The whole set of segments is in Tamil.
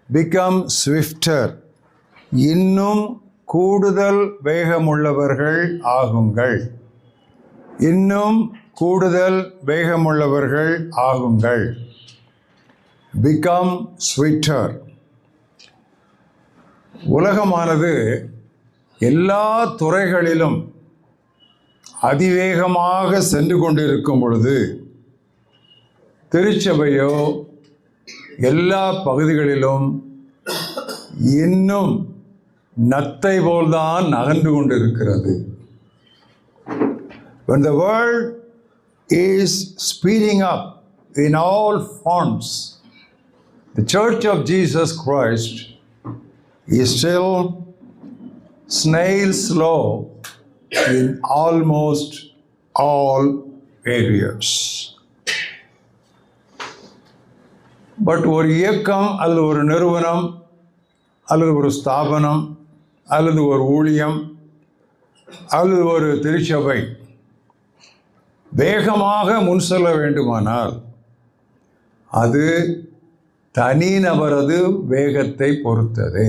become swifter. இன்னும் கூடுதல் வேகமுள்ளவர்கள் ஆகுங்கள். இன்னும் கூடுதல் வேகமுள்ளவர்கள் ஆகுங்கள். become swifter. உலகமானது எல்லா துறைகளிலும் அதிவேகமாக சென்று கொண்டிருக்கும் பொழுது திருச்சபையோ எல்லா பகுதிகளிலும் இன்னும் நத்தை போல்தான் நகர்ந்து கொண்டிருக்கிறது. When the world is speeding up in all fronts, the Church of Jesus Christ is still snail slow in almost all areas. But ஒரு இயக்கம் அல்லது ஒரு நிறுவனம் அல்லது ஒரு ஸ்தாபனம் அல்லது ஒரு ஊழியம் அல்லது ஒரு திருச்சபை வேகமாக முன் செல்ல வேண்டுமானால் அது தனிநபரது வேகத்தை பொறுத்தது.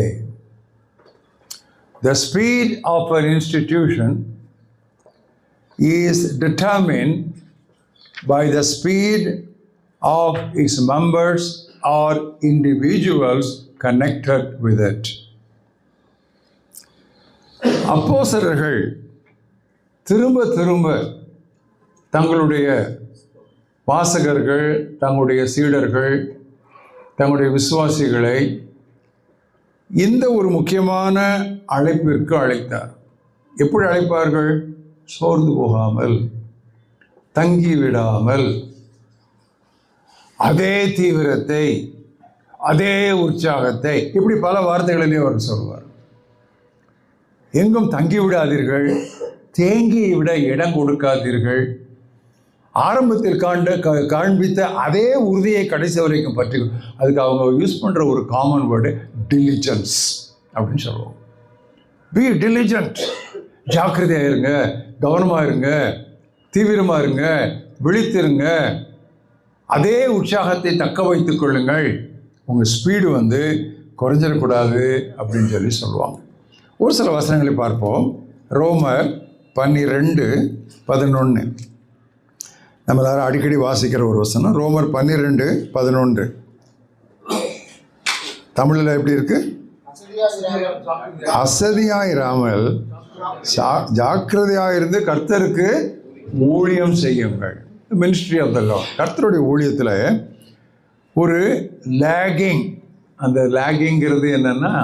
The speed of an institution is determined by the speed of its members or individuals connected with it. அப்போஸ்தலர்கள் திரும்ப திரும்ப தங்களுடைய வாசகர்கள், தங்களுடைய சீடர்கள், தங்களுடைய விசுவாசிகளை இந்த ஒரு முக்கியமான அழைப்பிற்கு அழைத்தார். எப்படி அழைப்பார்கள்? சோர்ந்து போகாமல், தங்கிவிடாமல், அதே தீவிரத்தை, அதே உற்சாகத்தை, இப்படி பல வார்த்தைகளிலே அவர் சொல்வார். எங்கும் தங்கிவிடாதீர்கள், தேங்கி விட இடம் கொடுக்காதீர்கள். ஆரம்பத்தில் காண்பித்த அதே உறுதியை கடைசி வரைக்கும் பற்றி, அதுக்கு அவங்க யூஸ் பண்ணுற ஒரு காமன் வேர்டு டிலிஜென்ஸ் அப்படின்னு சொல்லுவோம். பி டிலிஜென்ட், ஜாக்கிரதையாக இருங்க, கவனமாக இருங்க, தீவிரமாக இருங்க, விழித்திருங்க, அதே உற்சாகத்தை தக்க வைத்துக் கொள்ளுங்கள், உங்கள் ஸ்பீடு குறைஞ்சிடக்கூடாது அப்படின்னு சொல்லுவாங்க. ஒரு சில வசனங்களை பார்ப்போம். ரோமர் 12:11 நம்ம எல்லாரும் அடிக்கடி வாசிக்கிற ஒரு வசனம். ரோமர் 12:11 தமிழில் எப்படி இருக்கு? அசதியாயிராமல் ஜாக்கிரதையாயிருந்து கர்த்தருக்கு ஊழியம் செய்யுங்கள். மினிஸ்ட்ரி ஆஃப் த லார்ட், கர்த்தருடைய ஊழியத்தில் ஒரு லேகிங். அந்த லேகிங்கிறது என்னென்னா,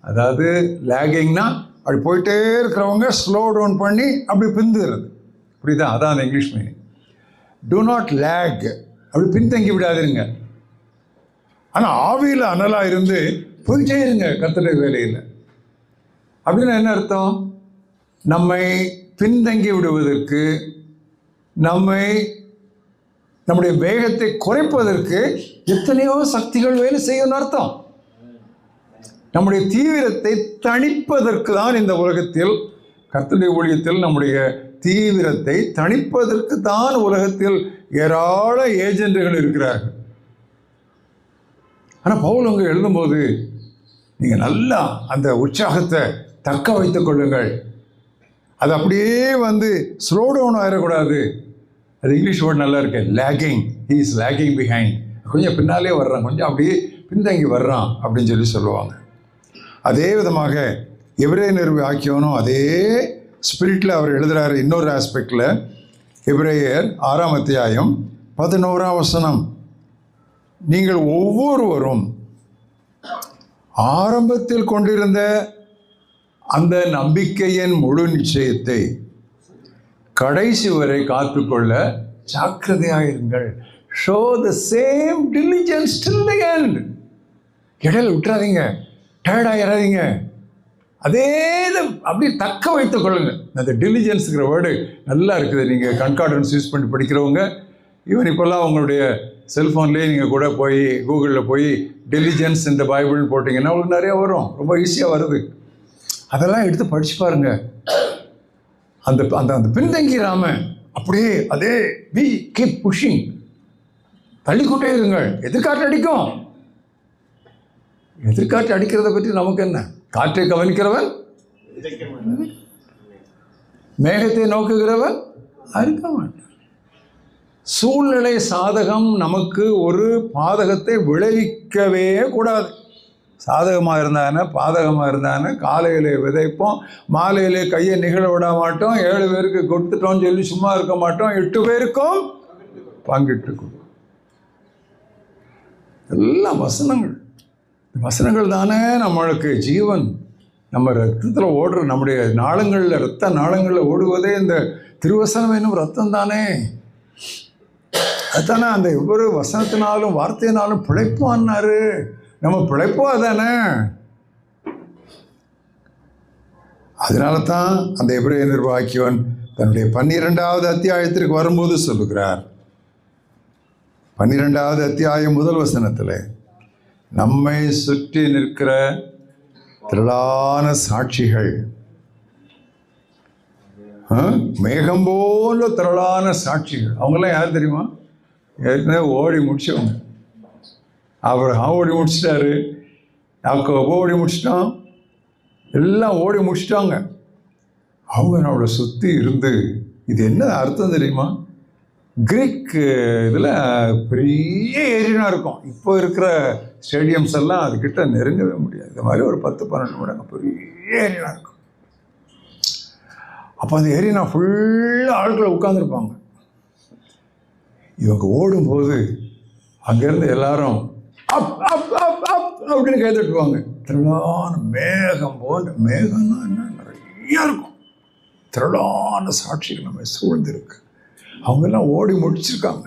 அதாவது லேகிங்னா அப்படி போயிட்டே இருக்கிறவங்க ஸ்லோ டவுன் பண்ணி அப்படி பிந்துறது, புரியுதா? அதான் அந்த English meaning. Do not lag, அப்படி பின்தங்கி விடாதுங்க. ஆனால் ஆவியில் அனலாக இருந்து போயிட்டே இருங்க கர்த்தருடைய வேலையில். அப்படின்னா என்ன அர்த்தம்? நம்மை பின்தங்கி விடுவதற்கு, நம்முடைய வேகத்தை குறைப்பதற்கு எத்தனையோ சக்திகள் வேலை செய்யணும்னு அர்த்தம். நம்முடைய தீவிரத்தை தணிப்பதற்கு தான் இந்த உலகத்தில், கர்த்தருடைய ஊழியத்தில் நம்முடைய தீவிரத்தை தணிப்பதற்கு தான் உலகத்தில் ஏராள ஏஜென்ட்டுகள் இருக்கிறார்கள். ஆனால் பவுல் அங்கே எழுதும்போது, நீங்கள் நல்லா அந்த உற்சாகத்தை தக்க வைத்துக் கொள்ளுங்கள், அது அப்படியே ஸ்லோ டவுன் ஆகிடக்கூடாது. அது இங்கிலீஷ் வேர்டு நல்லா இருக்கு, lagging. He is lagging behind, கொஞ்சம் பின்னாலே வர்றான், கொஞ்சம் அப்படியே பின்தங்கி வர்றான் அப்படின்னு சொல்லுவாங்க. அதே விதமாக எபிரேய நிருப ஆக்கியோனும் அதே ஸ்பிரிட்டில் அவர் எழுதுகிறார். இன்னொரு ஆஸ்பெக்டில் எபிரேயர் 6ஆம் அத்தியாயம் 11ஆம் வசனம், நீங்கள் ஒவ்வொருவரும் ஆரம்பத்தில் கொண்டிருந்த அந்த நம்பிக்கையின் முழு நிச்சயத்தை கடைசி வரை காத்துக்கொள்ள ஜாக்கிரதையாயிருங்கள். Show the same diligence till the end. இடையில விட்டுறாதீங்க, டயர்டாயிடாதீங்க, அதே அப்படியே தக்க வைத்துக் கொள்ளுங்க. அந்த டிலிஜென்ஸுங்கிற வேர்டு நல்லா இருக்குது. நீங்கள் கன்கார்டன்ஸ் யூஸ் பண்ணி படிக்கிறவங்க, ஈவன் இப்போல்லாம் உங்களுடைய செல்ஃபோன்லேயே நீங்கள் கூட போய் கூகுளில் போய் டிலிஜென்ஸ் இந்த பைபிள்னு போட்டிங்கன்னா உங்களுக்கு நிறையா வரும், ரொம்ப ஈஸியாக வருது. அதெல்லாம் எடுத்து படிச்சு பாருங்க. அந்த அந்த அந்த பின்தங்கிராம அப்படியே அதே வி கீப் புஷிங், தள்ளிக்கொண்டே இருங்கள். எதிர்காற்று அடிக்கும், எதிர்காற்று அடிக்கிறத பற்றி நமக்கு என்ன? காற்றை கவனிக்கிறவன், மேகத்தை நோக்குகிறவன் அறுக்க மாட்டான். சூழ்நிலை சாதகம் நமக்கு ஒரு பாதகத்தை விளைவிக்கவே கூடாது. சாதகமாக இருந்தானே பாதகமாக இருந்தானே காலையில் விதைப்போம், மாலையிலே கையை நிகழ விட மாட்டோம், 7 பேருக்கு கொடுத்துட்டோம்னு சொல்லி சும்மா இருக்க மாட்டோம், 8 பேருக்கும் பங்கிட்டு கொடுக்கும். எல்லாம் வசனங்கள். வசனங்கள் தானே நம்மளுக்கு ஜீவன். நம்ம ரத்தத்தில் ஓடுற, நம்முடைய நாளங்களில் ரத்த நாளங்களில் ஓடுவதே இந்த திருவசனம் என்னும் ரத்தம் தானே. அதுதானே அந்த ஒவ்வொரு வசனத்தினாலும் வார்த்தையினாலும் பிழைப்பான்னாரு. நம்ம பிழைப்போ அதானே. அதனால தான் அந்த எபிரேய நிர்வாகியவன் தன்னுடைய 12வது அத்தியாயத்திற்கு வரும்போது சொல்லுகிறார். 12வது அத்தியாயம் 1 வசனத்தில், நம்மை சுற்றி நிற்கிற திரளான சாட்சிகள், மேகம் போல திரளான சாட்சிகள். அவங்களாம் யார் தெரியுமா? ஏற்கனவே ஓடி முடிச்சவங்க. அப்புறம் ஓடி முடிச்சிட்டாரு, யாக்கோபு ஓடி முடிச்சிட்டான், எல்லாம் ஓடி முடிச்சிட்டாங்க. அவங்க நம்மளை சுற்றி இருந்து, இது என்ன அர்த்தம் தெரியுமா? கிரீக் இதில் பெரிய ஏரியா இருக்கும். இப்போ இருக்கிற ஸ்டேடியம்ஸ் எல்லாம் அதுக்கிட்ட நெருங்கவே முடியாது. இது மாதிரி ஒரு 10-12 மடங்கு பெரிய ஏரியா இருக்கும். அப்போ அந்த ஏரியா ஃபுல்லாக ஆட்களை உட்காந்துருப்பாங்க. இவங்க ஓடும்போது அங்கேருந்து எல்லாரும் அப் அப் அப் அப் அப்படின்னு கை தட்டுவாங்க. திரளான மேகம் போன்ற, மேகம்னா என்ன, நிறையா இருக்கும். திரளான சாட்சிகள் நம்ம சூழ்ந்திருக்கு. அவங்கெல்லாம் ஓடி முடிச்சிருக்காங்க.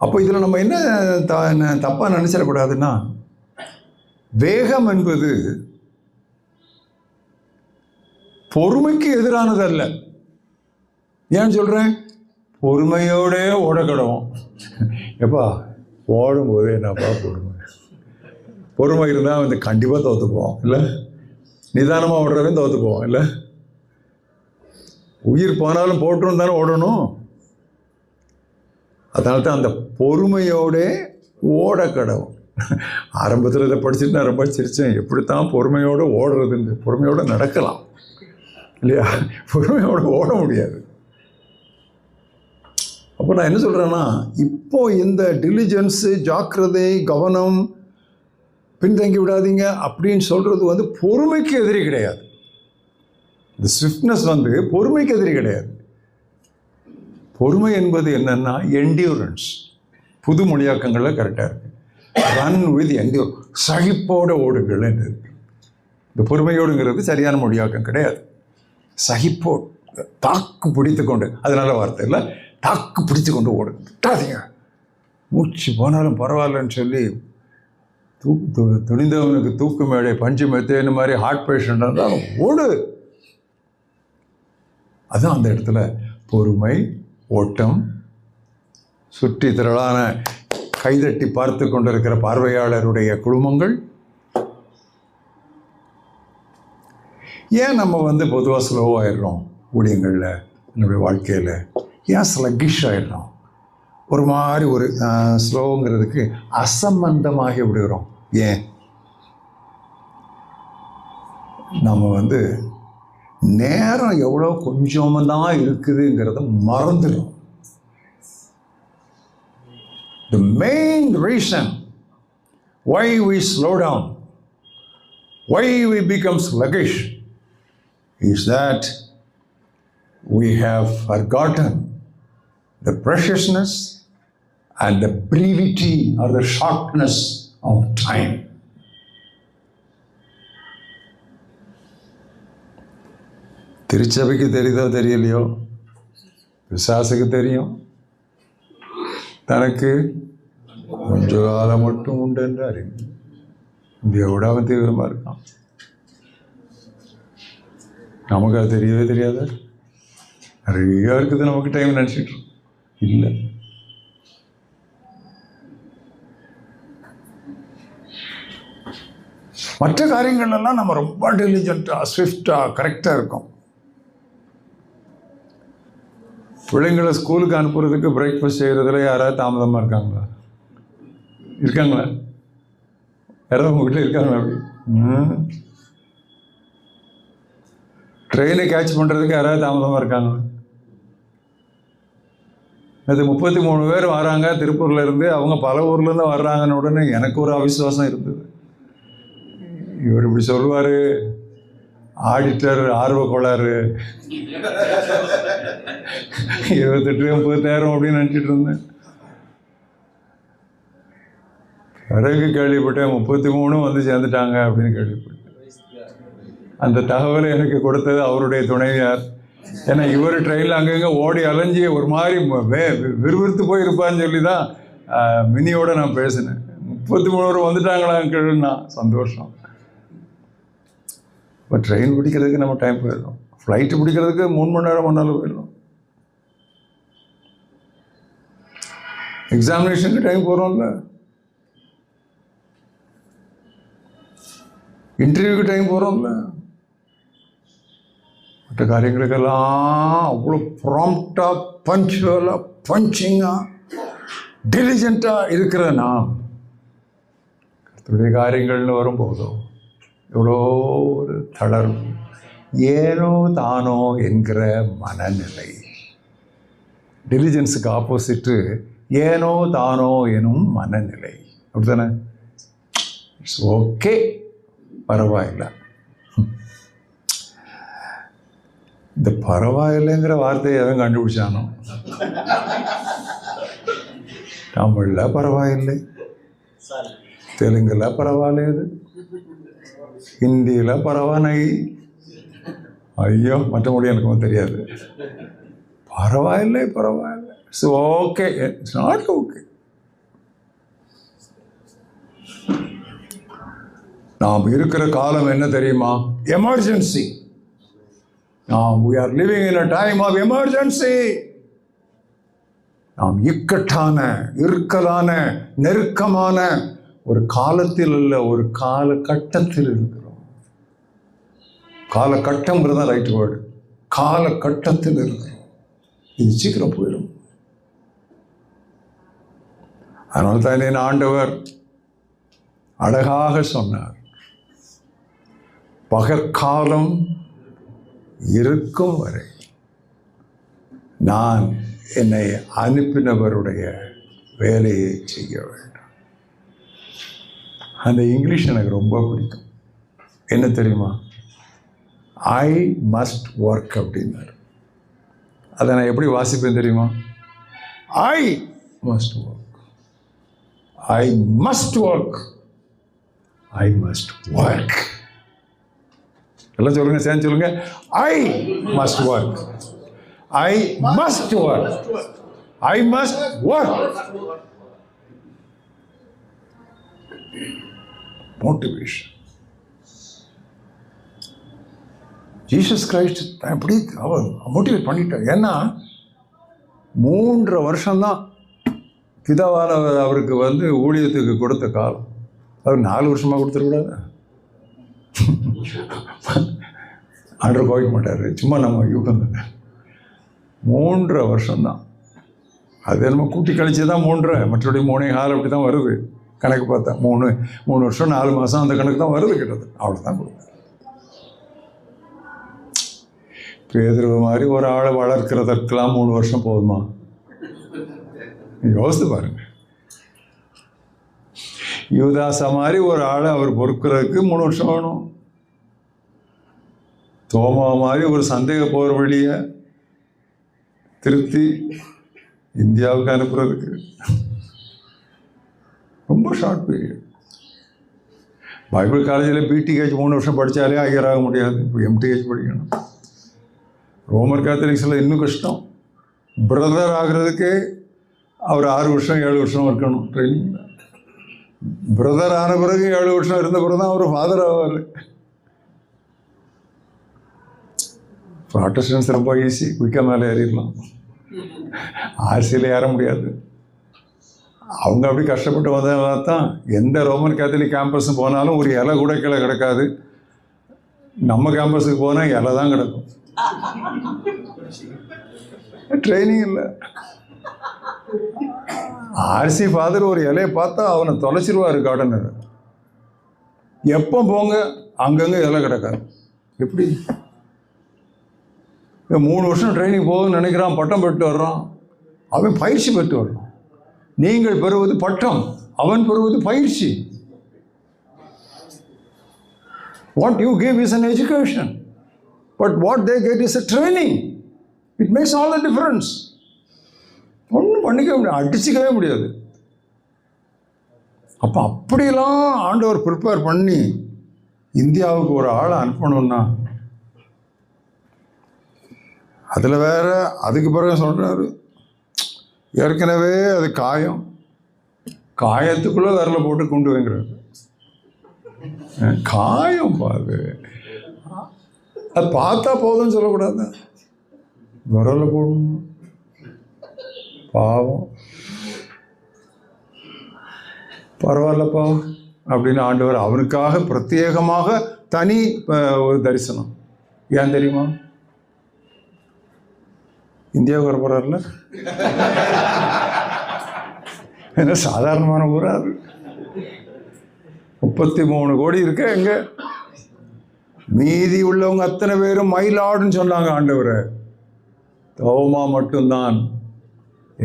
அப்போ இதில் நம்ம என்ன தப்பாக நினச்சிடக்கூடாதுன்னா, வேகம் என்பது பொறுமைக்கு எதிரானது அல்ல. ஏன்னு சொல்கிறேன்? பொறுமையோட ஓடக்கடவும். எப்பா ஓடும்போது என்னப்பா பொறுமை? பொறுமை இருந்தால் வந்து கண்டிப்பாக தோற்றுப்போம் இல்லை? நிதானமாக ஓடுறவன் தோற்றுப்போம் இல்லை? உயிர் போனாலும் போட்டுரும் தானே ஓடணும். அதனால தான் அந்த பொறுமையோட ஓடக்கடவும். ஆரம்பத்தில் இதை படிச்சுட்டு நான் ரொம்ப சிரித்தேன். எப்படித்தான் பொறுமையோடு ஓடுறதுன்னு. பொறுமையோடு நடக்கலாம் இல்லையா, பொறுமையோடு ஓட முடியாது. அப்போ நான் என்ன சொல்கிறேன்னா, இப்போ இந்த டிலிஜென்ஸு, ஜாக்கிரதை, கவனம், பின்தங்கி விடாதீங்க அப்படின்னு சொல்கிறது வந்து பொறுமைக்கு எதிரி கிடையாது. இந்த ஸ்விஃப்ட்னஸ் வந்து பொறுமைக்கு எதிரி கிடையாது. பொறுமை என்பது என்னென்னா என்டியூரன்ஸ். புது மொழியாக்கங்களில் கரெக்டாக இருக்குது. ரன் வித் என்டியூர், சகிப்போடு ஓடுங்கள் என்று இருக்கு. இந்த பொறுமையோடுங்கிறது சரியான மொழியாக்கம் கிடையாது. சகிப்போடு, தாக்கு பிடித்து கொண்டு, அதனால வார்த்தை இல்லை, தாக்கு பிடித்து கொண்டு ஓடுங்க, விட்டாதீங்க. மூச்சு போனாலும் பரவாயில்லன்னு சொல்லி துணிந்தவனுக்கு தூக்கு மேடை பஞ்சு மெத்தேன்னு மாதிரி ஹார்ட் பேஷண்ட் இருந்தாலும் ஓடு. அதுதான் அந்த இடத்துல பொறுமை, ஓட்டம். சுற்றி திரளான கைதட்டி பார்த்து கொண்டிருக்கிற பார்வையாளருடைய குழுமங்கள். ஏன் நம்ம வந்து பொதுவாக ஸ்லோவாகிடுறோம் ஊழியங்களில், நம்முடைய வாழ்க்கையில்? ஏன் ஸ்லக்கிஷ் ஆகிடுறோம்? ஒரு மாதிரி ஒரு ஸ்லோங்கிறதுக்கு அசம்பந்தமாகி விடுகிறோம். ஏன்? நம்ம வந்து நேரம் எவ்வளோ கொஞ்சமாக தான் இருக்குதுங்கிறத மறந்துடும். The main reason why we slow down, why we become sluggish, is that we have forgotten the preciousness and the brevity or the shortness of time. திருச்சபைக்கு தெரியுதோ தெரியலையோ, பிசாசுக்கு தெரியும். தனக்கு கொஞ்ச காலம் மட்டும் உண்டு என்று அறிவு. இந்தியாவோட அவன் தீவிரமாக இருக்கான். நமக்கு அது தெரியவே தெரியாத நிறையா இருக்குது. நமக்கு டைம் நினச்சிட்டு இல்லை. மற்ற காரியங்கள்லாம் நம்ம ரொம்ப டெலிஜென்ட்டாக, ஸ்விஃப்டாக, கரெக்டாக இருக்கும். பிள்ளைங்களை ஸ்கூலுக்கு அனுப்புறதுக்கு பிரேக்ஃபாஸ்ட் செய்கிறதுல யாராவது தாமதமாக இருக்காங்களா? இருக்காங்களா? யாராவது உங்கள் வீட்டில் இருக்காங்களா? அப்படி ட்ரெயினை கேட்ச் பண்ணுறதுக்கு யாராவது தாமதமாக இருக்காங்களா? அது 33 பேர் வராங்க திருப்பூரில் இருந்து, அவங்க பல ஊர்லேருந்து வர்றாங்கன்னு உடனே எனக்கு ஒரு அவிசுவாசம் இருந்தது. இவர் இப்படி சொல்லுவார், ஆடிட்டர் ஆர்வ கோளாறு 28,000-30,000 அப்படின்னு நினச்சிட்டு இருந்தேன். பிறகு கேள்விப்பட்டேன் 33 வந்து சேர்ந்துட்டாங்க அப்படின்னு கேள்விப்பட்டேன். அந்த தகவலை எனக்கு கொடுத்தது அவருடைய துணைவியார். ஏன்னா இவர் ட்ரெயினில் அங்கங்கே ஓடி அலைஞ்சி ஒரு மாதிரி விறுவிறுத்து போயிருப்பான்னு சொல்லி தான் மினியோட நான் பேசினேன். 33 வந்துட்டாங்களான்னு சந்தோஷம். இப்போ ட்ரெயின் பிடிக்கிறதுக்கு நம்ம டைம் போயிடணும், ஃப்ளைட்டு பிடிக்கிறதுக்கு 3 மணி நேரம் முன்னால் போயிடணும், எக்ஸாமினேஷனுக்கு டைம் போகிறோம்ல, இன்டர்வியூக்கு டைம் போகிறோம்ல, மற்ற காரியங்களுக்கெல்லாம் அவ்வளோ ப்ராம்ப்டாக பஞ்சுவலாக பஞ்சிங்காக டெலிஜென்ட்டாக இருக்கிற நாம் கர்த்தருடைய காரியங்கள்னு வரும்போதோ எவ்வளோ ஒரு தளர்வு, ஏனோ தானோ என்கிற மனநிலை. டெலிஜென்ஸுக்கு ஆப்போசிட்டு ஏனோ தானோ எனும் மனநிலை. அப்படி தானே? இட்ஸ் ஓகே, பரவாயில்லை. இந்த பரவாயில்லைங்கிற வார்த்தையை எவன் கண்டுபிடிச்சானோ? தமிழில் பரவாயில்லை, தெலுங்கில் பரவாயில்லைது, ஹிந்தியில் பரவாயில்லை. ஐயோ, மற்ற மொழி எனக்கு தெரியாது. பரவாயில்லை, பரவாயில்லை, it's okay, it's not okay. நாம் இருக்கிற காலம் என்ன தெரியுமா? Emergency. we are living in a time of emergency. நாம் இக்கட்டான, இறுக்கலான, நெருக்கமான ஒரு காலத்தில் உள்ள ஒரு காலகட்டத்தில் இருக்கிறோம். காலகட்டம்ங்கிறது தான் ரைட் வேர்டு. காலகட்டத்தில் இருக்கிறோம். இது சீக்கிரம் போயிடும். அதனால தான் என் ஆண்டவர் அழகாக சொன்னார், பகற்காலம் இருக்கும் வரை நான் என்னை அனுப்பினவருடைய வேலையை செய்ய வேண்டும். அந்த இங்கிலீஷ் எனக்கு ரொம்ப பிடிக்கும். என்ன தெரியுமா? ஐ மஸ்ட் ஒர்க் அப்படின்னாரு. அதை நான் எப்படி வாசிப்பேன் தெரியுமா? I must work, I must work, I must work. எல்லாம் சொல்லுங்க, சேர்ந்து சொல்லுங்க. I must work, I must work, I must work. Motivation. Jesus Christ எப்படி அவர் மோட்டிவேட் பண்ணிட்டார். ஏன்னா 3 வருஷம்தான் பிதாவானவர் அவருக்கு ஊழியத்துக்கு கொடுத்த காலம். அவர் 4 வருஷமாக கொடுத்துருக்கூடாது. ஆர்டர் கோவிக்க மாட்டார், சும்மா நம்ம யூகம் தானே. 3 வருஷம்தான். அது நம்ம கூட்டி கழிச்சு தான் 3, மற்றபடி 3.5 அப்படி தான் வருது கணக்கு பார்த்தா. 3 வருஷம் 4 மாதம் அந்த கணக்கு தான் வருது கிட்டது. அவ்வளோதான் கொடுத்தாரு. பேதுரு மாதிரி ஒரு ஆளை வளர்க்கிறதற்கெல்லாம் 3 வருஷம் போதுமா? யோசித்து பாருங்க. யூதாசா மாதிரி ஒரு ஆளை அவர் பொறுக்கிறதுக்கு 3 வருஷம் வேணும். தோமா மாதிரி ஒரு சந்தேக போகிற வழியை திருத்தி இந்தியாவுக்கு அனுப்புறதுக்கு ரொம்ப ஷார்ட் பீரியட். பைபிள் காலேஜில் பிடிஹெச் 3 வருஷம் படித்தாலே ஐயராக முடியாது. இப்போ எம்டிஹெச் படிக்கணும். ரோமர் கேத்தலிக்ஸில் இன்னும் கஷ்டம். பிரதர் ஆகிறதுக்கே அவர் 6 வருஷம் 7 வருஷம் இருக்கணும் ட்ரைனிங்கில். பிரதர் ஆன பிறகு 7 வருஷம் இருந்த பிறகு தான் அவர் ஃபாதர் ஆவார். ப்ராட்டஸ்டன்ஸ் ரொம்ப ஈஸி, குயிக்காக மேலே ஏறிடலாம். ஆர்சியில் ஏற முடியாது. அவங்க அப்படி கஷ்டப்பட்டு வந்தவங்க தான். எந்த ரோமன் கேத்தலிக் கேம்பஸும் போனாலும் ஒரு இலை கூட கீழே கிடக்காது. நம்ம கேம்பஸுக்கு போனால் இலை தான் கிடக்கும். ட்ரைனிங் இல்லை. ஆர்சி ஃபாதர் ஒரு இலையை பார்த்தா அவனை தொலைச்சிருவார் கார்டனர். எப்போ போங்க அங்கங்கே இலை கிடக்காது. எப்படி 3 வருஷம் ட்ரைனிங் போகுதுன்னு நினைக்கிறான், பட்டம் பெற்று வர்றான். அவன் பயிற்சி பெற்று வர்றான். நீங்கள் பெறுவது பட்டம், அவன் பெறுவது பயிற்சி. What you give is an education, but what they get is a training. It makes all the difference. ஒன்றும் பண்ணிக்கவே முடியாது, அடிச்சிக்கவே முடியாது. அப்போ அப்படியெல்லாம் ஆண்டவர் ப்ரிப்பேர் பண்ணி இந்தியாவுக்கு ஒரு ஆளை அனுப்பணும்னா, அதில் வேற அதுக்கு பிறகு சொல்கிறாரு, ஏற்கனவே அது காயத்துக்குள்ளே விரல போட்டு கொண்டு வைங்கிறாரு. காயம் பாரு, அது பார்த்தா போதும்னு சொல்லக்கூடாது, விரல போடணும். பாவம், பரவாயில்லப்பா அப்படின்னு ஆண்டவர் அவனுக்காக பிரத்யேகமாக தனி ஒரு தரிசனம். ஏன் தெரியுமா? இந்தியாவுக்கு வர போறாருல, என்ன சாதாரணமான ஊரா அது? 33 கோடி இருக்க. எங்க மீதி உள்ளவங்க அத்தனை பேரும் மயிலாடுன்னு சொன்னாங்க ஆண்டவரை. தோமா மட்டும்தான்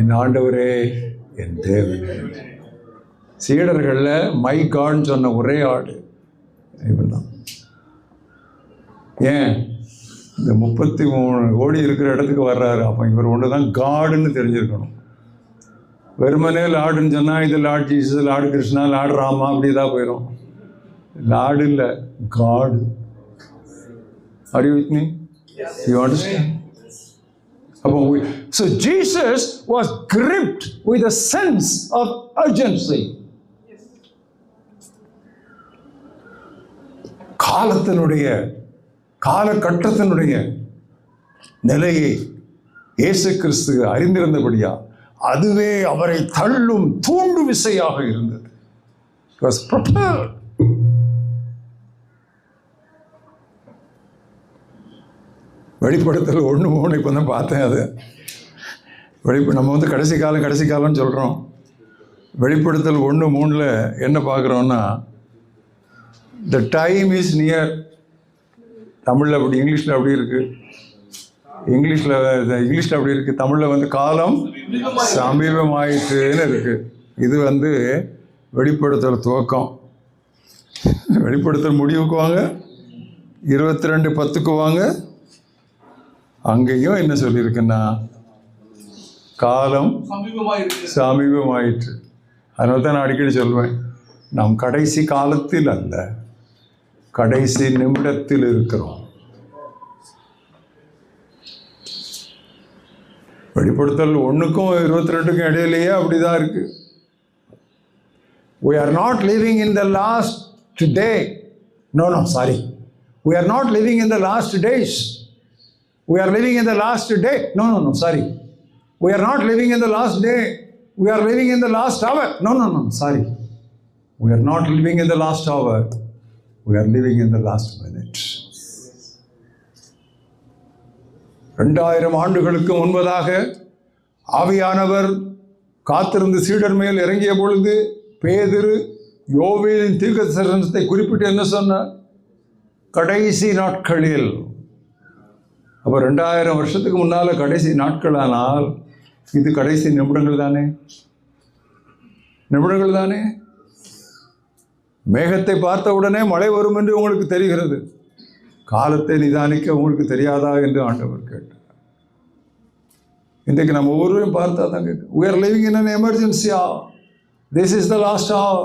என் ஆண்டவரே என் தேவனே. சீடர்களில் மை காட்னு சொன்ன ஒரே ஆடு இவர் தான். ஏன் இந்த 33 கோடி இருக்கிற இடத்துக்கு வர்றாரு? அப்போ இவர் ஒன்று தான் காடுன்னு தெரிஞ்சிருக்கணும். வெறுமனே லாடுன்னு சொன்னால் இது Lord Jesus, Lord Krishna, Lord Rama அப்படி தான் போயிடும். லார்டு இல்லை, காடு. Are you with me? You understand? So Jesus was gripped with a sense of urgency. காலகட்டத்தினுடைய நிலையை இயேசு கிறிஸ்து அறிந்திருந்தபடியா அதுவே அவரை தள்ளும் தூண்டு விசையாக இருந்தது. He was prepared. வெளிப்படுத்தல் 1:3 இப்போ தான் பார்த்தேன். அது நம்ம கடைசி காலம்னு சொல்கிறோம். வெளிப்படுத்தல் 1:3 என்ன பார்க்குறோன்னா, த டைம் இஸ் நியர். தமிழில் அப்படி, இங்கிலீஷில் அப்படி இருக்குது. இங்கிலீஷில் அப்படி இருக்குது, தமிழில் காலம் சமீபமாயிட்டுன்னு இருக்குது. இது வெளிப்படுத்தல் துவக்கம். வெளிப்படுத்தல் முடிவுக்கு வாங்க, 22:10 வாங்க. அங்கேயும் என்ன சொல்லியிருக்குன்னா, காலம் சமீபமாயிற்று. அதனால தான் நான் அடிக்கடி சொல்வேன், நாம் கடைசி காலத்தில் அல்ல, கடைசி நிமிடத்தில் இருக்கிறோம். வெளிப்படுத்தல் 1க்கும் 22க்கும் இடையிலேயே அப்படிதான் இருக்கு. We are not living in the last day. No, sorry. We are not living in the last days. We are living in the last day. No, sorry. We are not living in the last day. We are living in the last hour. No, sorry. We are not living in the last hour. We are living in the last minute. 2000 ஆண்டுகளுக்கு முன்பதாக ஆவியானவர் காத்திருந்து சீடர் மேல் இறங்கிய பொழுது பேதுரு யோவேலின் தீர்க்கதரிசனத்தை குறிப்பிட்டு என்ன சொன்னார்? கடைசி நாட்களில். அப்போ 2000 வருஷத்துக்கு முன்னால் கடைசி நாட்களானால் இது கடைசி நிமிடங்கள் தானே. மேகத்தை பார்த்த உடனே மழை வரும் என்று உங்களுக்கு தெரிகிறது, காலத்தை நிதானிக்க உங்களுக்கு தெரியாதா என்று ஆண்டவர் கேட்டார். இன்றைக்கு நம்ம ஒவ்வொருவரையும் பார்த்தா தான் கேட்கு. We are living in an emergency hour. This is the last hour.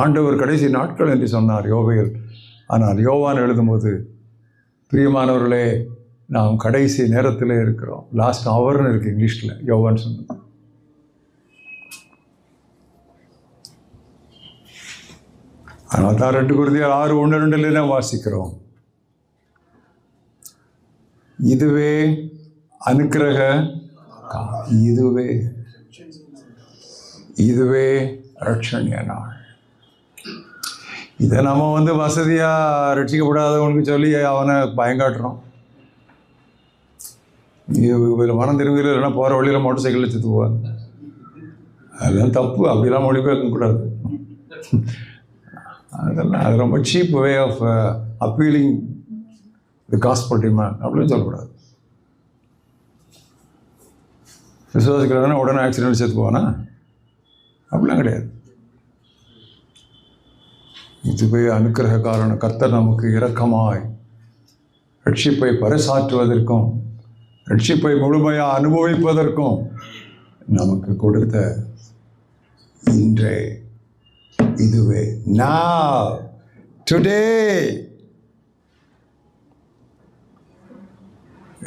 ஆண்டவர் கடைசி நாட்கள் என்று சொன்னார் யோவேல். ஆனால் யோவான் எழுதும்போது, பிரியமானவர்களே, நாம் கடைசி நேரத்தில் இருக்கிறோம். லாஸ்ட் ஹவர்னு இருக்குது இங்கிலீஷில், யோவான் சொன்னது. அதனால தான் 2 கொரிந்தியர் 6:1-2 வாசிக்கிறோம். இதுவே அனுக்கிரக, இதுவே ரட்சணிய நாள். இதை நம்ம வசதியாக ரட்சிக்கப்படாதவனுக்கு சொல்லி அவனை பயங்காட்டுறோம். மனம் திரும்பியில் இல்லைன்னா போகிற வழியில் மோட்டர் சைக்கிளில் செத்து போவாங்க. அதெல்லாம் தப்பு, அப்படிலாம் மொழிபெயர்க்கக்கூடாது. அதெல்லாம் அது ரொம்ப cheap way of appealing the gospel demand அப்படின்னு சொல்லக்கூடாது. விசுவாசிக்கிறதுனா உடனே ஆக்சிடென்ட் செத்து போவானா? அப்படிலாம் கிடையாது. இதுவே அனுக்கிரக காரணம். கர்த்தர் நமக்கு இரக்கமாய் ரட்சிப்பை பறைசாற்றுவதற்கும் ரட்சிப்பை முழுமையாக அனுபவிப்பதற்கும் நமக்கு கொடுத்த இன்றே இதுவே now today.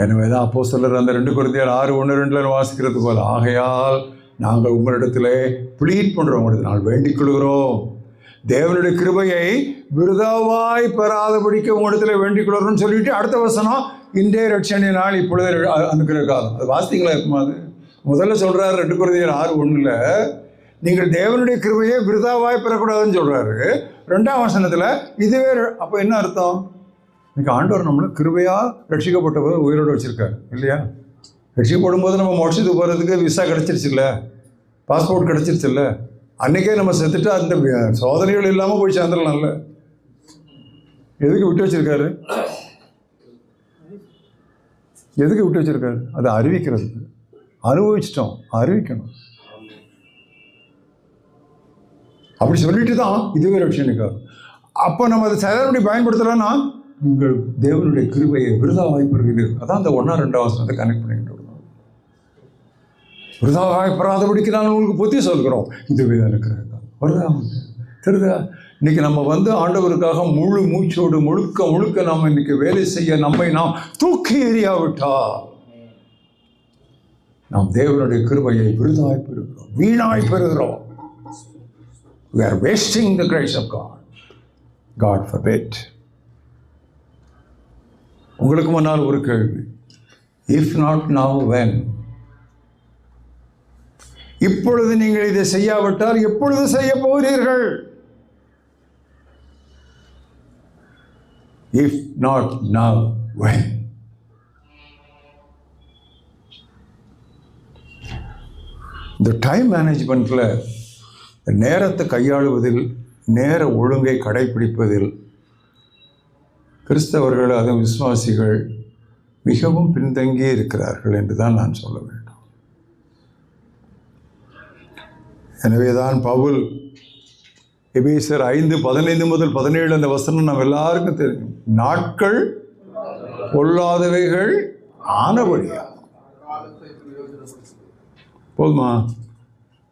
எனவே தான் அப்போஸ்தலர் அந்த 2 கொரிந்தியர் 6:1-2 வாசிக்கிறது போல, ஆகையால் நாங்கள் உங்களிடத்திலே ப்ளீட் பண்ணுறோம், உங்களிடத்தில் நாங்கள் வேண்டிக் கொள்கிறோம், தேவனுடைய கிருபையை விருதாவாய் பெறாதபடிக்கு உங்களிடத்தில் வேண்டிக் கொள்கிறோம்னு சொல்லிட்டு அடுத்த வசனம், இன்றைய ரட்சணை நாள் இப்பொழுது அனுக்கிற காலம். அது வாசித்தீங்களா? இருக்குமா? அது முதல்ல சொல்கிறார் 2 கொரிந்தியர் 6:1 நீங்கள் தேவனுடைய கிருபையை விருதாவாய் பெறக்கூடாதுன்னு சொல்கிறாரு. 2ஆம் வசனத்தில் இதுவே. அப்போ என்ன அர்த்தம்? இன்னைக்கு ஆண்டவர் நம்மளை கிருபையாக ரட்சிக்கப்பட்ட போது உயிரோடு வச்சுருக்காரு இல்லையா? ரட்சிக்கப்படும் போது நம்ம மோட்சத்துக்கு போகிறதுக்கு விசா கிடச்சிருச்சு இல்லை, பாஸ்போர்ட் கிடச்சிருச்சு இல்லை, அன்றைக்கே நம்ம செத்துட்டு அந்த சோதனைகள் இல்லாமல் போய் சேர்ந்துடலாம்ல. எதுக்கு விட்டு வச்சுருக்காரு? எதுக்கு விட்டு வச்சுருக்காரு? அதை அறிவிக்கிறதுக்கு. அனுபவிச்சிட்டோம், அறிவிக்கணும். அப்படி சொல்லிட்டு தான் இதுவே ரட்சணிக்காரு. அப்போ நம்ம அதை செயல்படி பயன்படுத்தலைன்னா உங்கள் தேவனுடைய கிருபையை விருதாவாய் பெறுகிறீர்கள். அதான் அந்த 1-2 வசனத்தை கனெக்ட் பண்ணிக்கிட்டு வரணும். விருதாவாய் பெறாதபடிக்கு நாங்கள் உங்களுக்கு புத்தி சொல்கிறோம், இதுவே இருக்கிறது வருதா தெரியுதா? இன்னைக்கு நம்ம ஆண்டவருக்காக முழு மூச்சோடு முழுக்க முழுக்க நாம் இன்னைக்கு வேலை செய்ய நம்மை நாம் தூக்கி எறியாவிட்டா நாம் தேவனுடைய கிருபையை விருதாய் பெறுகிறோம், வீணாய் பெறுகிறோம். We are wasting the grace of God. God forbid. உங்களுக்கு முன்னால் ஒரு கேள்வி, if not now when? இப்பொழுது நீங்கள் இதை செய்யாவிட்டால் எப்பொழுது செய்ய போகிறீர்கள்? If not now when? இந்த டைம் மேனேஜ்மெண்ட்டில் நேரத்தை கையாளுவதில், நேர ஒழுங்கை கடைபிடிப்பதில் கிறிஸ்தவர்கள், அதுவும் விசுவாசிகள் மிகவும் பின்தங்கியே இருக்கிறார்கள் என்று தான் நான் சொல்ல வேண்டும். எனவேதான் பவுல் எபேசியர் 5:15-17 அந்த வசனம் நம்ம எல்லாருக்கும் தெரியும். நாட்கள் பொல்லாதவைகள் ஆனபடியா. போதுமா?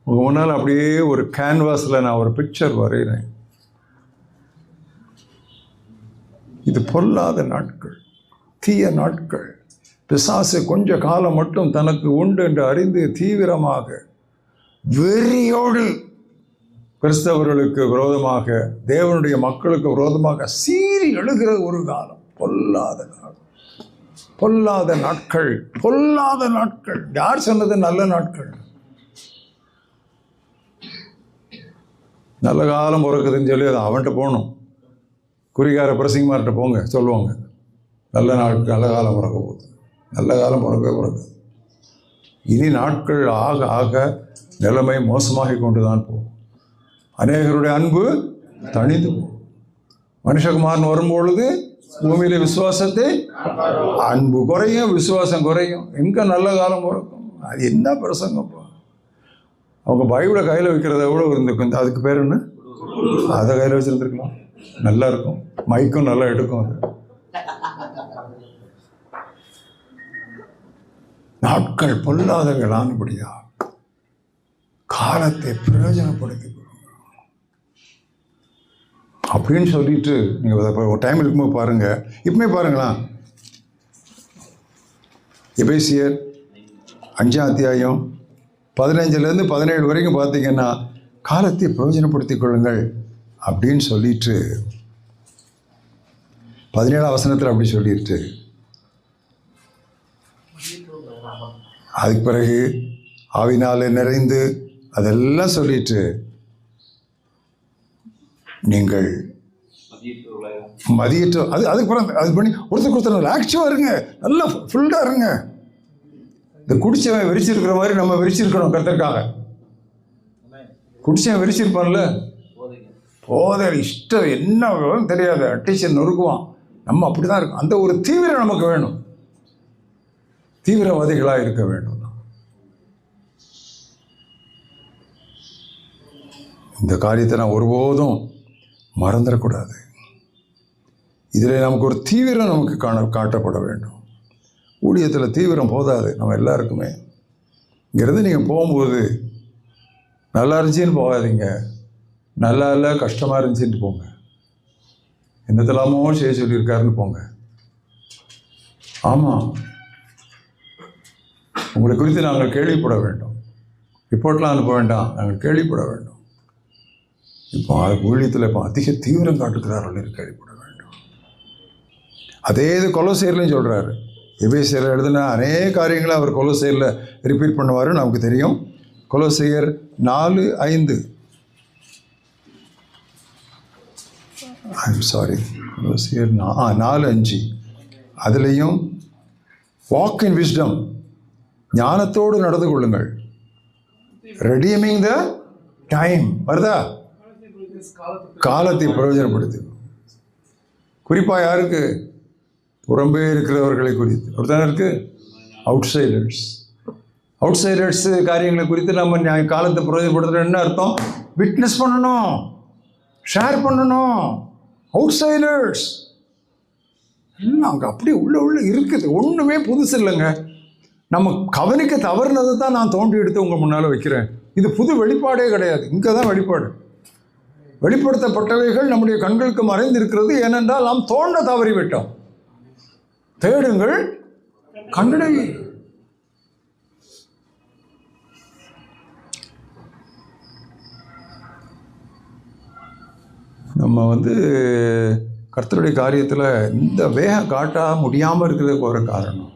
உங்கள் முன்னால் அப்படியே ஒரு கேன்வாஸில் நான் ஒரு பிக்சர் வரைகிறேன். இது பொல்லாத நாட்கள், தீய நாட்கள். பிசாசு கொஞ்ச காலம் மட்டும் தனக்கு உண்டு என்று அறிந்து தீவிரமாக வெறியோடு கிறிஸ்தவர்களுக்கு விரோதமாக, தேவனுடைய மக்களுக்கு விரோதமாக சீறி எழுகிற ஒரு காலம். பொல்லாத காலம், பொல்லாத நாட்கள், பொல்லாத நாட்கள். யார் சொன்னது நல்ல நாட்கள்? நல்ல காலம் பிறக்குதுன்னு சொல்லி அது அவன்கிட்ட போகணும். குறிகார பிரசிங்கமார்கிட்ட போங்க, சொல்லுவாங்க நல்ல நாட்கள், நல்ல காலம் பிறக்க போகுது. நல்ல காலம் பிறக்க இனி நாட்கள் ஆக ஆக நிலைமை மோசமாகி கொண்டு தான் போகும். அநேகருடைய அன்பு தணிந்து போகும். மனுஷகுமாரன் வரும்பொழுது பூமியில விசுவாசத்தை, அன்பு குறையும், விசுவாசம் குறையும். எங்கே நல்ல காலம் பிறக்கும்? அது என்ன பிரசங்கப்பா? அவங்க பைபிளை கையில் வைக்கிறத விட இருந்துக்கும். அதுக்கு பேர் என்ன? அதை கையில் வச்சுருந்துருக்கலாம், நல்லா இருக்கும், மைக்கும் நல்லா எடுக்கும். அது நாட்கள் பொல்லாதவர்களானபடியா காலத்தை பிரயோஜனப்படுத்தி அப்படின்னு சொல்லிட்டு நீங்கள் ஒரு டைம் இருக்கும்போது பாருங்கள். இப்பவுமே பாருங்களா, எபேசியர் 5ஆம் அத்தியாயம் 15-17 வரைக்கும் பார்த்தீங்கன்னா காலத்தை பிரயோஜனப்படுத்திக் கொள்ளுங்கள் அப்படின்னு சொல்லிட்டு 17ஆம் வசனத்தில் அப்படி சொல்லிட்டு அதுக்கு பிறகு ஆவினாலே நிறைந்து அதெல்லாம் சொல்லிட்டு நீங்கள் மதியற்ற அதுக்கு பிறகு அது பண்ணி ஒருத்தருக்கு ஆக்டிவாக இருங்க, நல்லா ஃபுல்லாக இருங்க. இந்த குடிச்சவன் விரிச்சிருக்கிற மாதிரி நம்ம விரிச்சிருக்கணும் கர்த்தருக்காக. குடிச்சவன் விரிச்சிருப்பான்ல, போதை இஷ்டம் என்ன தெரியாது, அட்டிஷன் நொறுக்குவான். நம்ம அப்படி தான் இருக்கும். அந்த ஒரு தீவிரம் நமக்கு வேணும், தீவிரவாதிகளாக இருக்க வேண்டும். இந்த காரியத்தை நான் ஒருபோதும் மறந்துடக்கூடாது. இதில் நமக்கு ஒரு தீவிரம் நமக்கு காட்டப்பட வேண்டும். ஊழியத்தில் தீவிரம் போதாது நம்ம எல்லாருக்குமே. இங்கேருந்து நீங்கள் போகும்போது நல்லா இருந்துச்சின்னு போகாதீங்க, நல்லா இல்லை கஷ்டமாக இருந்துச்சின்னு போங்க. என்னத்தெல்லாமோ செய்ய சொல்லியிருக்காருன்னு போங்க. ஆமாம், உங்களை குறித்து நாங்கள் கேள்விப்பட வேண்டும். ரிப்போர்ட்லாம் அனுப்ப வேண்டாம், நாங்கள் கேள்விப்பட வேண்டும். இப்போ ஊழியத்தில் இப்போ அதிக தீவிரம் காட்டுகிறார்கள் கேள்விப்பட வேண்டும். அதே இது கொலோசையர்லையும் சொல்கிறாரு. எபேசியர் எழுதின அநேக காரியங்களை அவர் கொலோசையரில் ரிப்பீட் பண்ணுவார், நமக்கு தெரியும். கொலோசையர் 4:5 கொலோசையர் 4:5 அதுலேயும் வாக் இன் விஸ்டம், ஞானத்தோடு நடந்து கொள்ளுங்கள், ரெடீமிங் த டைம் வருதா, காலத்தை பிரயோஜனப்படுத்து. குறிப்பாக யாருக்கு? புறம்பே இருக்கிறவர்களை குறித்து. ஒருத்தன இருக்கு அவுட்சைடர்ஸ். அவுட்சைடர்ஸ் காரியங்களை குறித்து நம்ம காலத்தை பிரயோஜனப்படுத்துகிற என்ன அர்த்தம்? விட்னஸ் பண்ணணும், ஷேர் பண்ணணும். அவுட்சைடர்ஸ் எல்லாம் அங்கே அப்படியே உள்ள இருக்குது. ஒன்றுமே புதுசு இல்லைங்க. நம்ம கவனிக்க தவறுனதை தான் நான் தோண்டி எடுத்து உங்கள் முன்னால் வைக்கிறேன். இது புது வெளிப்பாடே கிடையாது. இங்கே தான் வெளிப்பாடு. வெளிப்படுத்தப்பட்டவைகள் நம்முடைய கண்களுக்கு மறைந்திருக்கிறது. ஏனென்றால் நாம் தோண்ட தவறிவிட்டோம். தேடுங்கள், கண்டடை. நம்ம கர்த்தருடைய காரியத்தில் இந்த வேகம் காட்ட முடியாமல் இருக்கிறதுக்கு ஒரு காரணம்,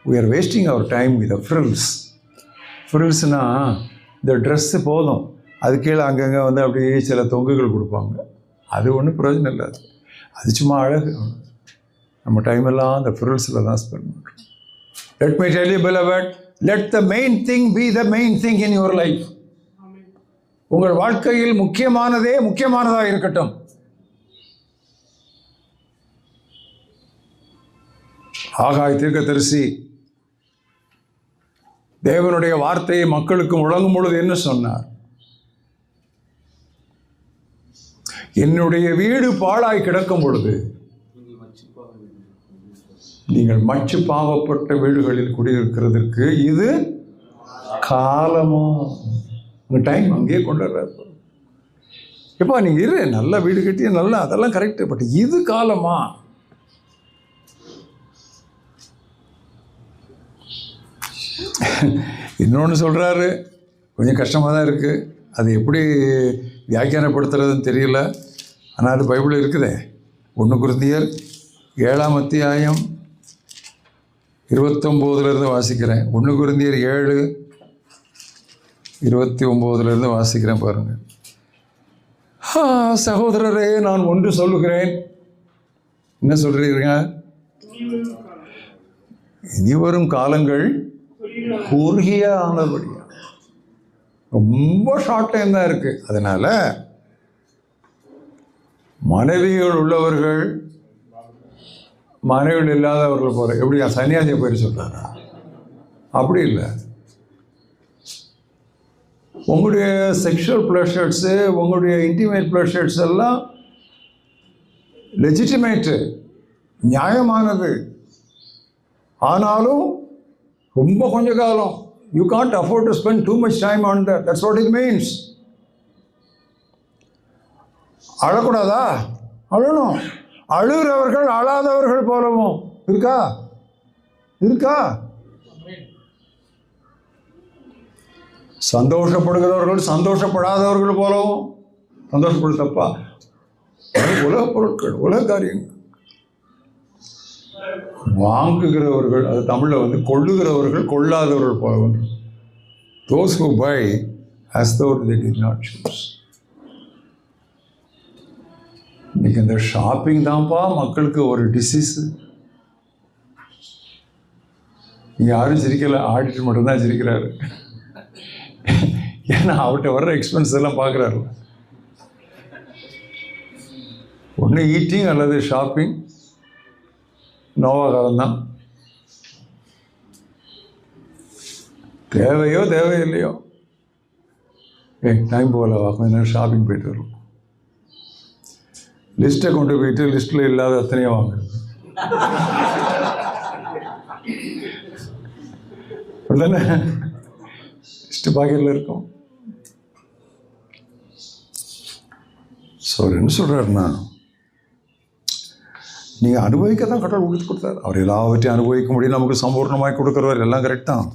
we are wasting our time with the frills. ஃப்ரில்ஸ்னால் இந்த ட்ரெஸ்ஸு போதும், அது கீழே அங்கங்கே அப்படியே சில தொங்குகள் கொடுப்பாங்க. அது ஒன்றும் பிரயோஜனம் இல்லை. அது சும்மா அழகு. நம்ம டைம் எல்லாம் அந்த ஃப்ரில்ஸில் தான் ஸ்பெண்ட் பண்ணுறோம். Let me tell you beloved, let the main thing be the main thing in your life. உங்கள் வாழ்க்கையில் முக்கியமானதே முக்கியமானதாக இருக்கட்டும். ஆகாய் தீர்க்கதரிசி தேவனுடைய வார்த்தையை மக்களுக்கு முழங்கும் பொழுது என்ன சொன்னார்? என்னுடைய வீடு பாழாய் கிடக்கும் பொழுது நீங்கள் மச்சு பாவப்பட்ட வீடுகளில் குடியிருக்கிறதுக்கு இது காலமோ. உங்கள் டைம் அங்கேயே கொண்டுடுறாரு. எப்போ நீங்கள் இரு, நல்ல வீடு கட்டி நல்லா, அதெல்லாம் கரெக்டு, பட் இது காலமா? இன்னொன்று சொல்கிறாரு, கொஞ்சம் கஷ்டமாக தான் இருக்குது. அது எப்படி வியாக்கியானப்படுத்துறதுன்னு தெரியல. ஆனால் அது பைபிள் இருக்குதே. 1 கொரிந்தியர் 7ஆம் அத்தியாயம் 29 வாசிக்கிறேன். 1 கொரிந்தியர் 7:29 வாசிக்கிறேன் பாருங்கள். சகோதரரே, நான் ஒன்று சொல்லுகிறேன். என்ன சொல்றீங்க? இனிவரும் காலங்கள் குறுகிய ஆனபடியா, ரொம்ப ஷார்ட் டைம் தான் இருக்கு. அதனால மனைவிகள் உள்ளவர்கள் மனைவிகள் இல்லாதவர்கள் போற, எப்படி சன்னியாசியை போய் சொல்றாங்க? அப்படி இல்லை. உங்களுடைய செக்ஷுவல் ப்ளஷர்ஸு, உங்களுடைய இன்டிமேட் ப்ளஷர்ஸ் எல்லாம் லெஜிட்டிமேட்டு, நியாயமானது. ஆனாலும் ரொம்ப கொஞ்ச காலம். You can't afford to spend too much time on that. That's what it means. அழக்கூடாதா? அழணும். அழுகிறவர்கள் அழாதவர்கள் போலவும் இருக்கா? சந்தோஷப்படுகிறவர்கள் சந்தோஷப்படாதவர்கள் போலவும். சந்தோஷப்படு தப்பா? உலக பொருட்கள், உலக காரியங்கள். வாங்குகிறவர்கள், அது தமிழில் கொள்ளுகிறவர்கள் கொள்ளாதவர்கள் போலவும். Those who buy as though they did not choose. இன்னைக்கு இந்த ஷாப்பிங் தான்ப்பா மக்களுக்கு ஒரு டிசீஸு. இங்கே யாரும் சிரிக்கலை, ஆடிட்டர் மட்டும்தான் சிரிக்கிறாரு. ஏன்னா அவர்கிட்ட வர்ற எக்ஸ்பென்ஸ் எல்லாம் பார்க்குறாரு. ஒன்று ஈட்டிங் அல்லது ஷாப்பிங், நோவா காலம்தான். தேவையோ தேவையில்லையோ, டைம் போகல, கொஞ்ச நேரம் ஷாப்பிங் போயிட்டு வரும். லிஸ்ட்டை கொண்டு போயிட்டு லிஸ்ட்டில் இல்லாத அத்தனையோ வாங்குறது. அப்படிதானே? லிஸ்ட்டு பாக்கெட்டில் இருக்கும். ஸோ என்ன சொல்கிறாருன்னா, நீங்கள் அனுபவிக்க தான் கடவுள் கொடுத்து கொடுத்தாரு. அவர் எல்லாவற்றையும் அனுபவிக்க முடியும், நமக்கு சம்பூர்ணமாய் கொடுக்குறவர், எல்லாம் கரெக்ட் தான்.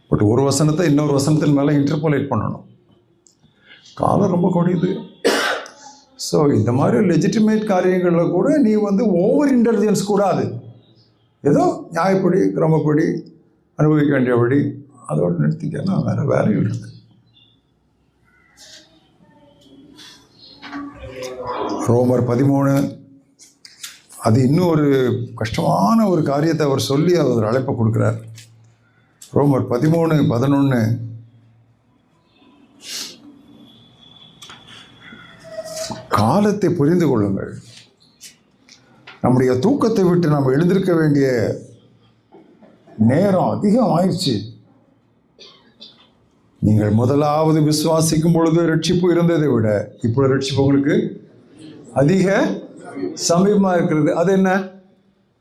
பட் ஒரு வசனத்தை இன்னொரு வசனத்தின் மேலே இன்டர்போலேட் பண்ணணும். காலம் ரொம்ப கொடியுது. ஸோ இந்த மாதிரி லெஜிட்டிமேட் காரியங்களில் கூட நீ ஓவர் இன்டெலிஜென்ஸ் கூடாது. ஏதோ நியாயப்படி, கிரமப்படி, அனுபவிக்க வேண்டியபடி அதோடு நிறுத்திக்கன்னா வேறு வேல்யூ இருக்குது. ரோமர் 13, அது இன்னும் ஒரு கஷ்டமான ஒரு காரியத்தை அவர் சொல்லி அவர் ஒரு அழைப்பை கொடுக்குறார். ரோமர் 13:11, காலத்தை புரிந்து கொள்ளுங்கள், நம்முடைய தூக்கத்தை விட்டு நாம் எழுந்திருக்க வேண்டிய நேரம் அதிகம் ஆயிடுச்சு. நீங்கள் முதலாவது விசுவாசிக்கும் பொழுது ரட்சிப்பு இருந்ததை விட இப்பொழுது ரட்சிப்பு உங்களுக்கு அதிக சமீபமாக இருக்கிறது. அது என்ன?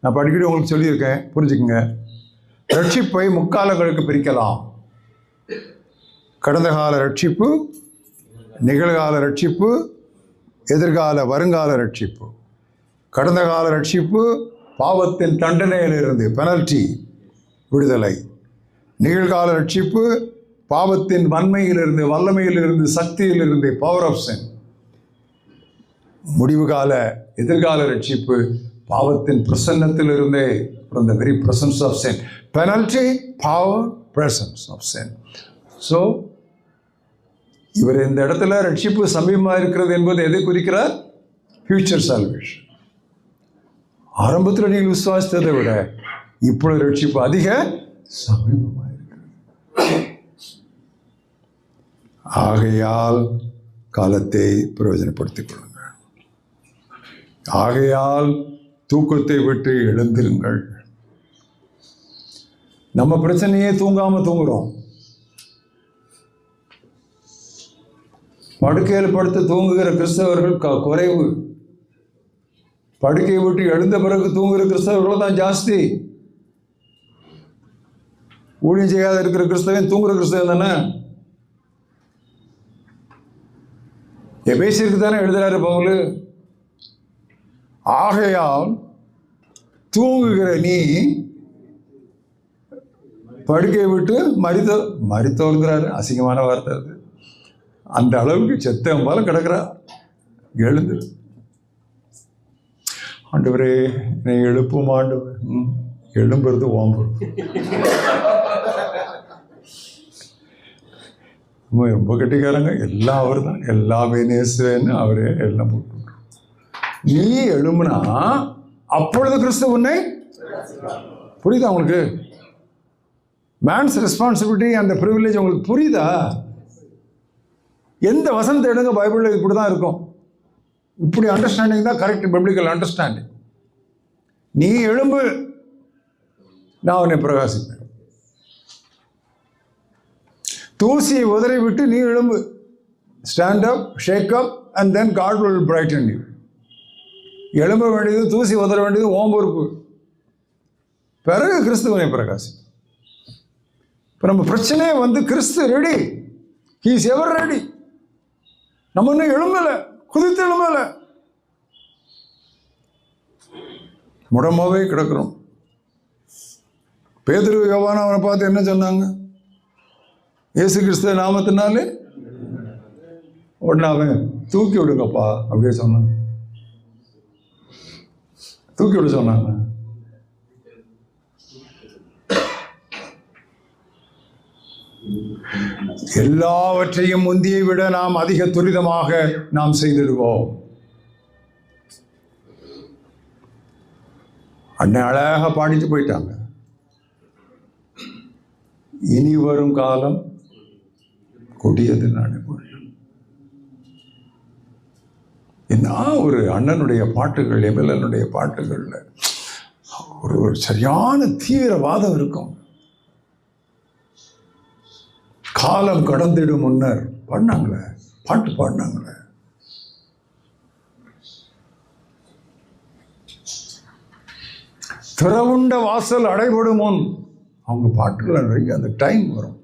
நான் அடிக்கடி உங்களுக்கு சொல்லியிருக்கேன், புரிஞ்சுக்குங்க. ரட்சிப்பை முக்காலங்களுக்கு பிரிக்கலாம். கடந்த கால ரட்சிப்பு, நிகழ்கால ரட்சிப்பு, எதிர்கால வருங்கால ரட்சிப்பு. கடந்த கால ரட்சிப்பு பாவத்தின் தண்டனையிலிருந்து, பெனல்டி, விடுதலை. நிகழ்கால ரட்சிப்பு பாவத்தின் வன்மையிலிருந்து, வல்லமையிலிருந்து, சக்தியிலிருந்து, பவர் ஆஃப் சின். முடிவு கால எதிர்கால ரட்சிப்பு பாவத்தின் பிரசன்னத்திலிருந்தே, from the very presence of sin. Penalty, power, presence of sin. So இவர் இந்த இடத்துல ரட்சிப்பு சமீபமாக இருக்கிறது என்பது எதை குறிக்கிறார்? Future salvation. ஆரம்பத்தில் நீங்கள் விசுவாசித்ததை விட இப்பொழுது ரட்சிப்பு அதிக சமீபமாக இருக்கிறது. ஆகையால் காலத்தை பிரயோஜனப்படுத்திக் கொள்ளுங்கள். ஆகையால் தூக்கத்தை விட்டு எழுந்திருங்கள். நம்ம பிரச்சனையே தூங்காமல் தூங்குறோம். படுக்கையில் படுத்து தூங்குகிற கிறிஸ்தவர்கள் குறைவு. படுக்கையை விட்டு எழுந்த பிறகு தூங்குகிற கிறிஸ்தவர்கள் தான் ஜாஸ்தி. ஊழியம் செய்யாத இருக்கிற கிறிஸ்தவன் தூங்குற கிறிஸ்தவன் தானே. எபேசியருக்கு தானே எழுதுறாரு பவுல். ஆகையால் தூங்குகிற நீ படுக்கையை விட்டு மரித்தோங்கிறாரு. அசிங்கமான வார்த்தை அது. அந்த அளவுக்கு செத்தம் போல கிடக்குறா. எழுந்து, ஆண்டவரே நீ எழுப்பும் ஆண்டவர். எழும்புறது ஓம்பு. ரொம்ப கெட்டிக்காரங்க. எல்லாம் அவர் தான், எல்லாமே நேசுவேன்னு அவரே எல்லாம் போட்டு. நீ எழும்புனா அப்பொழுது கிறிஸ்து உன்னை, புரியுதா உங்களுக்கு? மேன்ஸ் ரெஸ்பான்சிபிலிட்டி அந்த ப்ரிவிலேஜ் உங்களுக்கு புரியுதா? எந்த வசனத்தை எடுங்க, பைபிளில் இப்படி தான் இருக்கும். இப்படி அண்டர்ஸ்டாண்டிங் தான் கரெக்ட் பிப்ளிக்கல் அண்டர்ஸ்டாண்டிங். நீ எழும்பு, நான் உன்னை பிரகாசிப்பேன். தூசியை உதறி விட்டு நீ எழும்பு. Stand up, shake up and then God will brighten you. எழும்ப வேண்டியது, தூசி உதற வேண்டியது ஓம் பொறுப்பு. பிறகு கிறிஸ்துவனை பிரகாசி. இப்போ நம்ம பிரச்சனையே கிறிஸ்து ready, he is ever ready. நம்ம இன்னும் எழும்பலை, குதித்து எழும்பலை, முடமாவே கிடக்கிறோம். பேதுரு யோவான் அவனை பார்த்து என்ன சொன்னாங்க? இயேசு கிறிஸ்துவ நாமத்தினாலே உடனே அவன் தூக்கி விடுங்கப்பா அப்படியே சொன்னான். தூக்கி விட சொன்னாங்க. எல்லாவற்றையும் முந்தியை விட நாம் அதிக துரிதமாக நாம் செய்திடுவோம். அண்ணன் அழகாக பாடிட்டு போயிட்டாங்க. இனி வரும் காலம் கொடியது நான் என்ன ஒரு அண்ணனுடைய பாட்டுகள், எம்எல்ஏனுடைய பாட்டுகள்ல ஒரு சரியான தீவிரவாதம் இருக்கும். காலம் கடந்திடும் முன்னர் பாடினாங்களே, பாட்டு பாடினாங்களே. திறவுண்ட வாசல் அடைபடும் முன், அவங்க பாட்டுகள் நிறைய அந்த டைம் வரும்.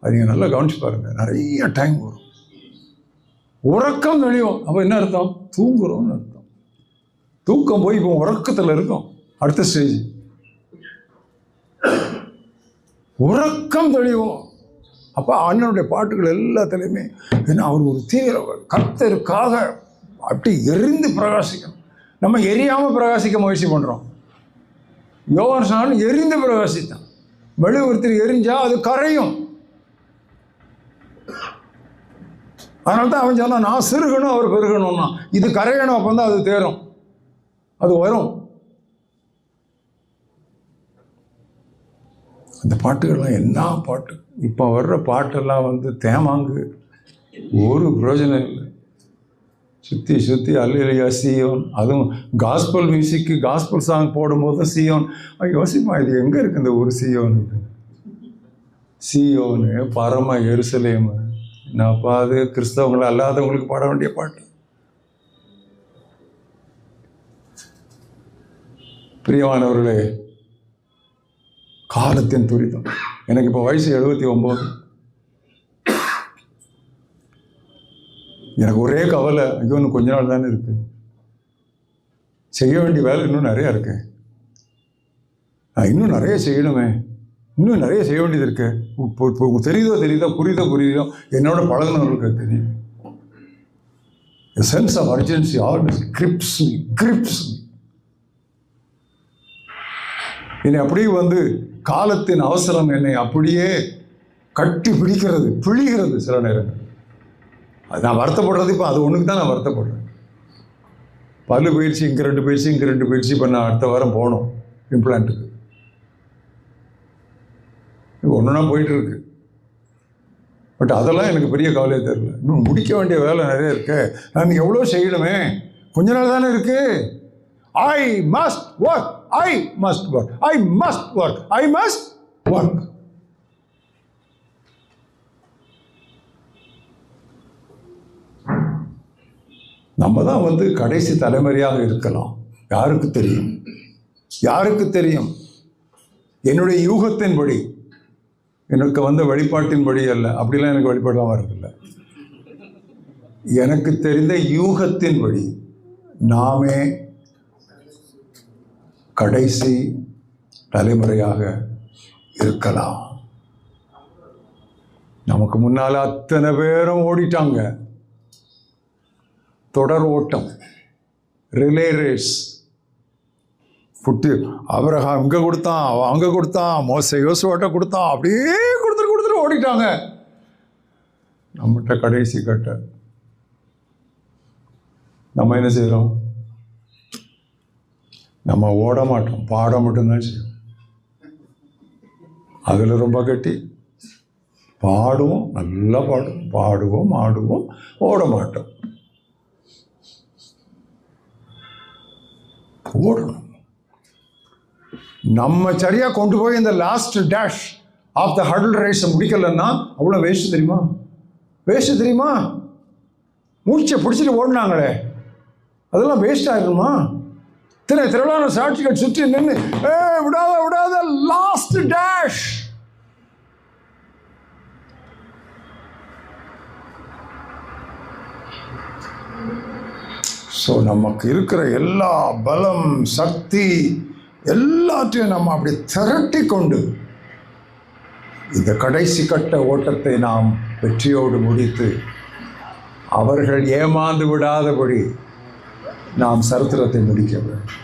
அது நீங்கள் நல்லா கவனிச்சு பாருங்க, நிறைய டைம் வரும். உறக்கம் தெளிவும். அப்போ என்ன அர்த்தம்? தூங்குறோம்னு அர்த்தம். தூக்கம் போய் இப்போ உறக்கத்தில் இருக்கும். அடுத்த ஸ்டேஜ் உறக்கம் தெளிவும். அப்போ அண்ணனுடைய பாட்டுகள் எல்லாத்துலேயுமே ஏன்னா அவர் ஒரு தீவிர கர்த்தருக்காக அப்படி எரிந்து பிரகாசிக்கணும். நம்ம எரியாமல் பிரகாசிக்க முயற்சி பண்ணுறோம். யோவான் சொன்னாலும் எரிந்து பிரகாசித்தான். மெழுகுவர்த்தி எரிஞ்சா அது கரையும். அதனால தான் அவன் சொன்னான், நான் சிறுகணும் அவர் பெருகணும்னா. இது கரையணும், அப்போ தான் அது தேரும், அது வரும். அந்த பாட்டுகள்லாம் என்ன பாட்டு! இப்போ வர்ற பாட்டெல்லாம் தேமாங்கு, ஒரு பிரயோஜனம் இல்லை. சுற்றி சுற்றி அல்லேலூயா சீயோன். அதுவும் காஸ்பல் மியூசிக்கு, காஸ்பல் சாங் போடும்போதும் சீயோன். யோசிப்பா, இது எங்கே இருக்குது இந்த ஒரு சீயோன்? சீயோனு பரம எருசலேமு. என்னப்பா அது கிறிஸ்தவங்களை அல்லாதவங்களுக்கு பாட வேண்டிய பாட்டு. பிரியமானவர்களே, காலத்தின் துரிதம். எனக்கு இப்போ வயசு 79. எனக்கு ஒரே கவலை, ஐயோ இன்னும் கொஞ்ச நாள் தானே இருக்கு, செய்ய வேண்டிய வேலை இன்னும் நிறையா இருக்கு, நான் இன்னும் நிறைய செய்யணுமே, இன்னும் நிறைய செய்ய வேண்டியது இருக்கு. இப்போ தெரியுதோ புரியுதோ என்னோட பழகினவர்களுக்கு தெரியும். A sense of urgency always grips me. என்னை அப்படியே காலத்தின் அவசரம் என்னை அப்படியே கட்டி பிழிகிறது சில நேரங்கள். அது நான் வருத்தப்படுறது இப்போ அது ஒன்றுக்கு தான் நான் வருத்தப்படுறேன். பல்லு பயிற்சி, இங்கே 2 பயிற்சி, இங்கே 2 பயிற்சி. இப்போ நான் அடுத்த வாரம் போகணும் இம்ப்ளான்ட்டுக்கு. ஒன்றுனா போயிட்டு இருக்கு. பட் அதெல்லாம் எனக்கு பெரிய கவலையே தெரியல. இன்னும் முடிக்க வேண்டிய வேலை நிறைய இருக்கு. நான் எவ்வளோ செய்யணுமே, கொஞ்ச நாள் தானே இருக்கு. I must work. நம்ம தான் கடைசி தலைமுறையாக இருக்கலாம். யாருக்கு தெரியும்? என்னுடைய யூகத்தின்படி, எனக்கு வெளிப்பாட்டின்படி அல்ல, அப்படிலாம் எனக்கு வெளிப்பாடெல்லாம் வர்றதில்லை. எனக்கு தெரிந்த யூகத்தின்படி நாமே கடைசி தலைமுறையாக இருக்கலாம். நமக்கு முன்னால் அத்தனை பேரும் ஓடிட்டாங்க. தொடர் ஓட்டம், ரிலே ரேஸ். அபிரகாம் இங்கே கொடுத்தான், அங்கே கொடுத்தான், மோசே யோசுவாட்ட கொடுத்தான், அப்படியே கொடுத்துட்டு ஓடிட்டாங்க. நம்மகிட்ட கடைசி கட்ட நம்ம என்ன செய்கிறோம்? நம்ம ஓட மாட்டோம், பாட மட்டும்தான் செய்வோம். அதில் ரொம்ப கட்டி பாடுவோம், நல்லா பாடுவோம், ஆடுவோம், ஓட மாட்டோம். ஓடணும். நம்ம சரியா கொண்டு போய் இந்த லாஸ்ட் டேஷ் ஆஃப் த ஹர்டில் ரேஸை முடிக்கலன்னா அவ்வளோ வேஸ்ட் தெரியுமா? மூச்சை பிடிச்சிட்டு ஓடினாங்களே, அதெல்லாம் வேஸ்ட் ஆகிடுமா? திரளான சாட்சிகள் சுற்றி நின்று விடாத லாஸ்ட் டேஷ். ஸோ நமக்கு இருக்கிற எல்லா பலம், சக்தி எல்லாத்தையும் நம்ம அப்படி திரட்டி கொண்டு இந்த கடைசி கட்ட ஓட்டத்தை நாம் வெற்றியோடு முடித்து அவர்கள் ஏமாந்து விடாதபடி நாம் சரித்திரத்தை முடிக்க வேண்டும்.